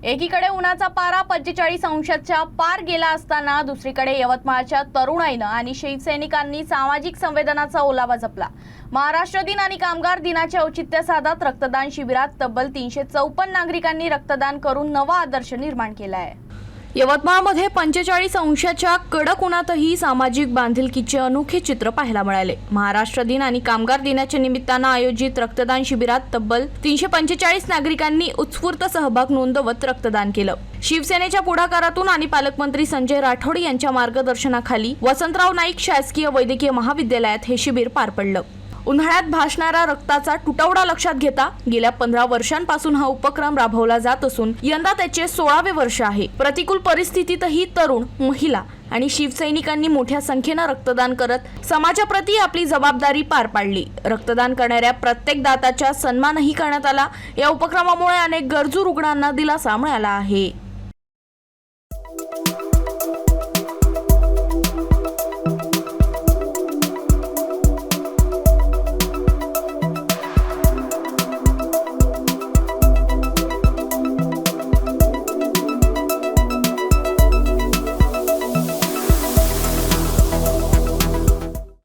एकीकडे उन्हाचा पारा 45 अंशाच्या पार गेला असताना दुसरीकडे यवतमाळच्या तरुणाईनं आणि शिवसैनिकांनी सामाजिक संवेदनाचा ओलावा जपला। महाराष्ट्र दिन आणि कामगार दिनाचे औचित्य साधत रक्तदान शिबिरात तब्बल 354 नागरिकांनी रक्तदान करून नवा आदर्श निर्माण केला आहे। यवतमाळमध्ये 45 अंशाच्या कडक उन्हातही सामाजिक बांधिलकीचे अनोखे चित्र पाहायला मिळाले। महाराष्ट्र दिन आणि कामगार दिनाच्या निमित्तानं आयोजित रक्तदान शिबिरात तब्बल 345 नागरिकांनी उत्स्फूर्त सहभाग नोंदवत रक्तदान केलं। शिवसेनेच्या पुढाकारातून आणि पालकमंत्री संजय राठोड यांच्या मार्गदर्शनाखाली वसंतराव नाईक शासकीय वैद्यकीय महाविद्यालयात हे शिबिर पार पडलं। उन्हाळ्यात भासणारा रक्ताचा तुटवडा लक्षात घेता गेल्या 15 वर्षांपासून हा उपक्रम राबवला जात असून यंदा त्याचे 16वे वर्ष आहे। प्रतिकूल परिस्थितीतही तरुण, महिला आणि शिवसैनिकांनी मोठ्या संख्येने रक्तदान करत समाजाप्रती आपली जबाबदारी पार पाडली। रक्तदान करणाऱ्या प्रत्येक दात्याचा सन्मानही करण्यात आला। या उपक्रमामुळे अनेक गरजू रुग्णांना दिलासा मिळाला आहे।